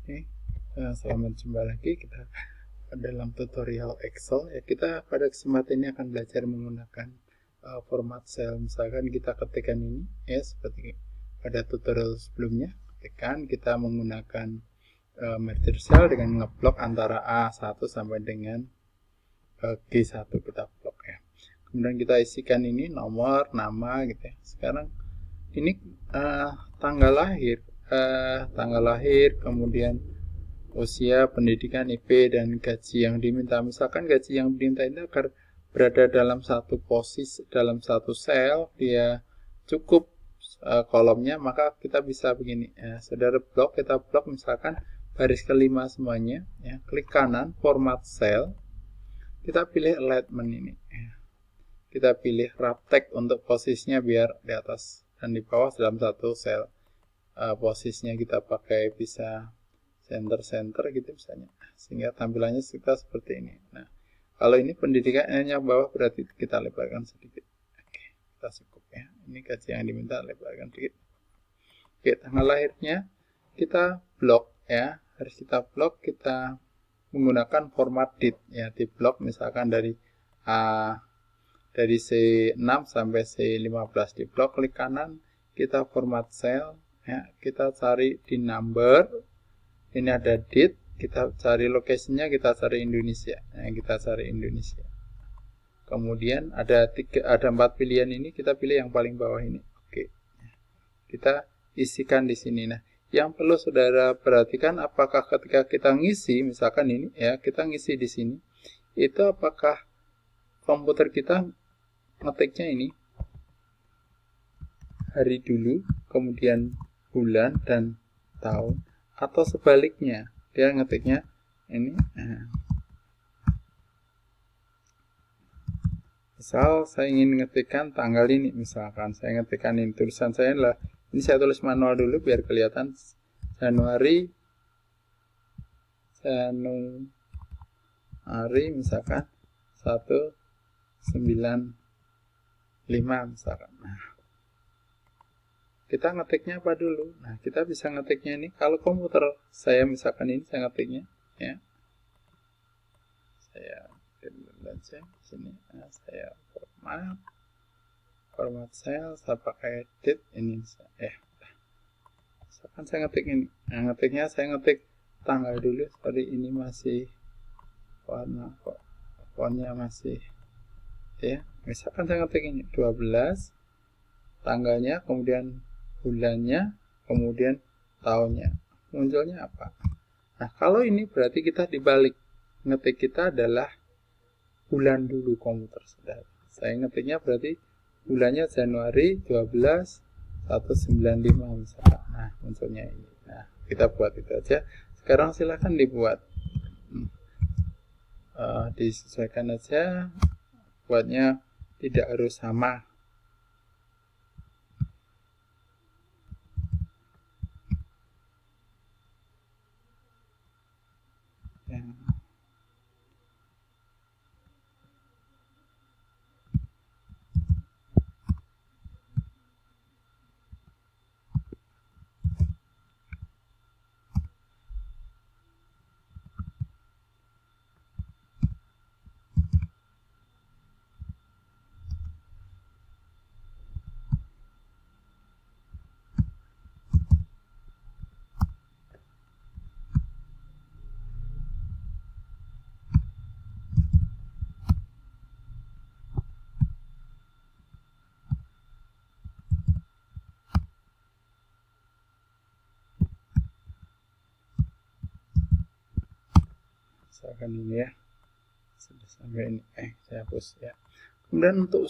Oke, selamat jumpa lagi kita dalam tutorial Excel. Ya, kita pada kesempatan ini akan belajar menggunakan format cell. Misalkan kita ketikkan ini, ya seperti pada tutorial sebelumnya, ketikkan kita menggunakan merger cell dengan ngeblok antara A1 sampai dengan G1 kita blok ya. Kemudian kita isikan ini nomor, nama gitu ya. Sekarang ini tanggal lahir, kemudian usia, pendidikan, IP, dan gaji yang diminta. Misalkan gaji yang diminta ini agar berada dalam satu posisi, dalam satu sel, dia cukup kolomnya, maka kita bisa begini. Ya, saudara kita blok misalkan baris kelima semuanya. Ya, klik kanan, format cell, kita pilih alignment ini. Ya. Kita pilih wrap text untuk posisinya biar di atas dan di bawah dalam satu sel. Posisinya kita pakai bisa center gitu misalnya, sehingga tampilannya kita seperti ini. Nah, kalau ini pendidikannya bawah berarti kita lebarkan sedikit. Oke, kita cukup ya. Ini gaji yang diminta, lebarkan sedikit. Oke, tanggal lahirnya kita blok ya, harus kita blok. Kita menggunakan format dit ya, di blok misalkan dari C6 sampai C15 di blok, klik kanan, kita format cell ya, kita cari di number, ini ada date, kita cari lokasinya, kita cari Indonesia. Nah, kita cari Indonesia. Kemudian ada 4 pilihan ini, kita pilih yang paling bawah ini. Oke. Kita isikan di sini. Nah, yang perlu saudara perhatikan apakah ketika kita ngisi, misalkan ini ya, kita ngisi di sini, itu apakah komputer kita ngetiknya ini hari dulu, kemudian bulan dan tahun, atau sebaliknya dia ngetiknya ini. Misal saya ingin ngetikkan tanggal ini, misalkan saya ngetikkan ini, tulisan saya adalah ini, saya tulis manual dulu biar kelihatan. Januari misalkan 195 misalkan. Nah, kita ngetiknya apa dulu? Nah, kita bisa ngetiknya ini. Kalau komputer saya misalkan ini, saya ngetiknya ya. Saya baca sini. Nah, saya format cell, saya pakai date ini ya. Misalkan saya ngetik ini. Nah, ngetiknya saya ngetik tanggal dulu. Sorry, ini masih fontnya masih ya. Misalkan saya ngetik ini 12, tanggalnya, kemudian bulannya, kemudian tahunnya, munculnya apa? Nah, kalau ini berarti kita dibalik, ngetik kita adalah bulan dulu komputer saudara. Saya ngetiknya berarti bulannya Januari 12 195 misalkan. Nah, munculnya ini. Nah, kita buat itu aja. Sekarang silahkan dibuat, disesuaikan aja, buatnya tidak harus sama. Misalkan ini ya, sudah sampai ini, saya hapus ya. Kemudian untuk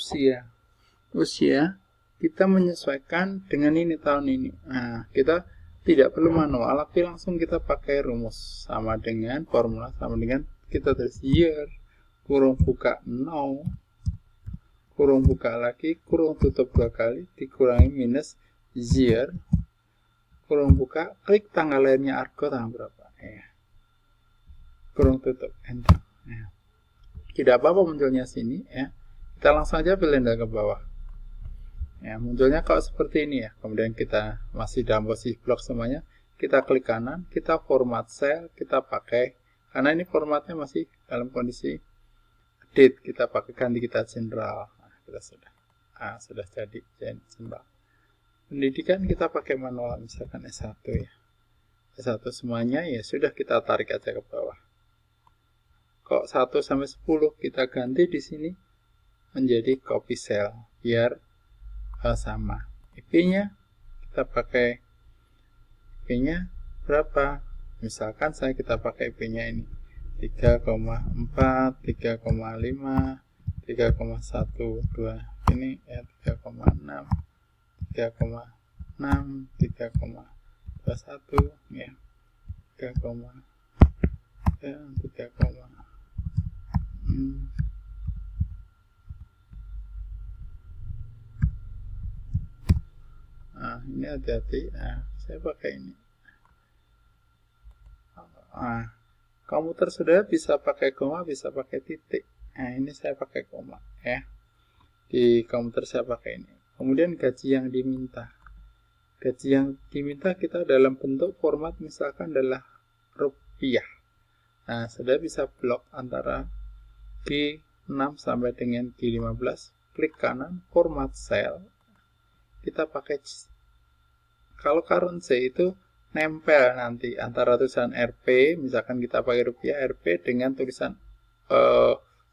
usia kita menyesuaikan dengan ini tahun ini. Nah, kita tidak perlu manual, tapi langsung kita pakai rumus sama dengan formula, sama dengan kita tulis year kurung buka 0 kurung buka lagi kurung tutup 2 kali dikurangi minus year kurung buka, klik tanggal lahirnya Argo tanggal berapa ya, kurung tutup, enter ya. Tidak apa-apa munculnya sini ya, kita langsung aja pilih ke bawah ya, munculnya kalau seperti ini ya. Kemudian kita masih dalam posisi blok semuanya, kita klik kanan, kita format cell, kita pakai, karena ini formatnya masih dalam kondisi date, kita pakai ganti kita general. Nah, kita sudah jadi general. Pendidikan kita pakai manual, misalkan S1 ya. S1 semuanya ya sudah, kita tarik aja ke bawah. Kok 1 sampai 10 kita ganti di sini menjadi copy cell biar sama. IP-nya kita pakai IP-nya berapa? Misalkan kita pakai IP-nya ini 3,4, 3,5, 3,12. Ini ya 3,6, 3,6, 3,21 ya. 3,3, 3,6. Nah, ini hati-hati. Nah, saya pakai ini. Nah, komputer sudah bisa pakai koma, bisa pakai titik. Nah, ini saya pakai koma ya. Di komputer saya pakai ini. Kemudian gaji yang diminta. Gaji yang diminta kita dalam bentuk format misalkan adalah rupiah. Nah, sudah bisa blok antara G6 sampai dengan G15. Klik kanan, format cell. Kita pakai, kalau currency itu nempel nanti antara tulisan Rp, misalkan kita pakai rupiah Rp dengan tulisan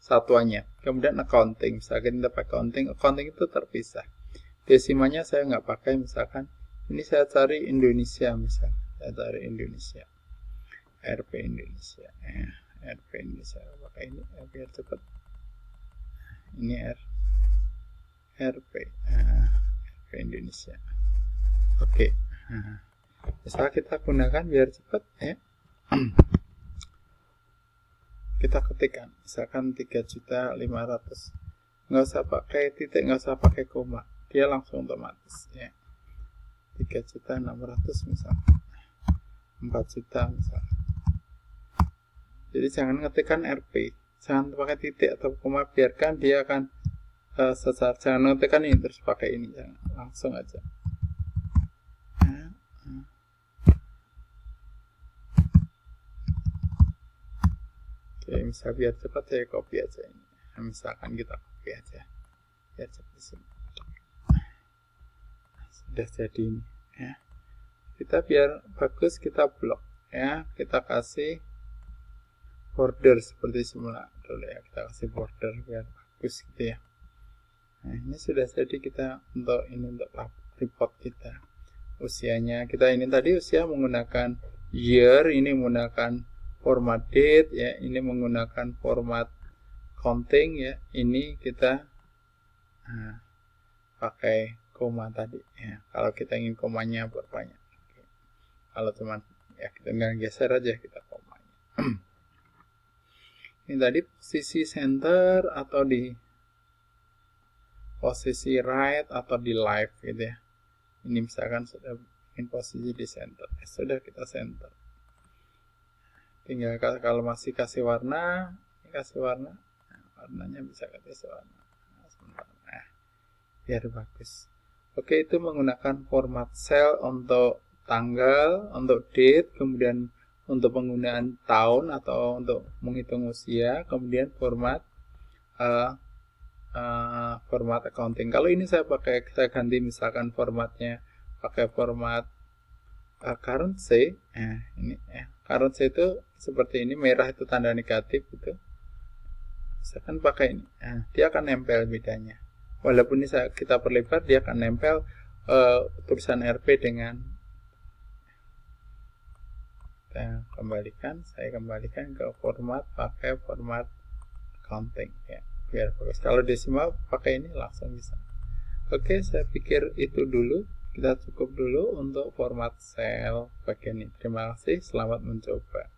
satuannya. Kemudian accounting, misalkan kita pakai accounting itu terpisah. Desimanya saya nggak pakai, misalkan ini saya cari Indonesia, misalkan saya cari Indonesia, Rp Indonesia, Rp Indonesia, pakai ini biar cepat. Ini Rp Indonesia. Oke. Nah, misal kita gunakan biar cepat ya. Kita ketikkan misalkan 3.500.000. Nggak usah pakai titik, nggak usah pakai koma. Dia langsung otomatis ya. 3.600.000 misalkan. 4 juta misalkan. Jadi jangan ngetikkan Rp. Jangan pakai titik atau koma, biarkan dia akan jangan ngetikkan ini terus pakai ini, jangan, langsung aja. Oke, misal biar cepat saya copy aja ini. Nah, misalkan kita copy aja biar cepat di sini. Sudah jadi ini ya. Kita biar bagus kita blok ya, kita kasih border seperti semula dulu ya, kita kasih border biar bagus gitu ya. Nah, ini sudah jadi kita untuk report kita. Usianya kita ini tadi usia menggunakan year, ini menggunakan format date ya, ini menggunakan format counting ya, ini kita pakai koma tadi ya. Kalau kita ingin komanya berbanyak. Oke. Kalau teman ya kita tinggal geser aja kita komanya. Ini tadi posisi center atau di posisi right atau di left gitu ya. Ini misalkan sudah bikin posisi di center, sudah kita center. Tinggal kalau masih kasih warna, kasih warna, nah, warnanya bisa kasih warna. Nah, biar bagus. Oke, itu menggunakan format cell untuk tanggal, untuk date, kemudian untuk penggunaan tahun atau untuk menghitung usia, kemudian format format accounting. Kalau ini saya ganti misalkan formatnya pakai format currency. Ini currency itu seperti ini, merah itu tanda negatif itu. Misalkan pakai ini, dia akan nempel bedanya. Walaupun ini kita perlebar, dia akan nempel tulisan Rp dengan. Saya kembalikan ke format, pakai format accounting ya. Biar bagus. Kalau desimal pakai ini langsung bisa. Oke, saya pikir itu dulu. Kita cukup dulu untuk format cell bagian ini. Terima kasih, selamat mencoba.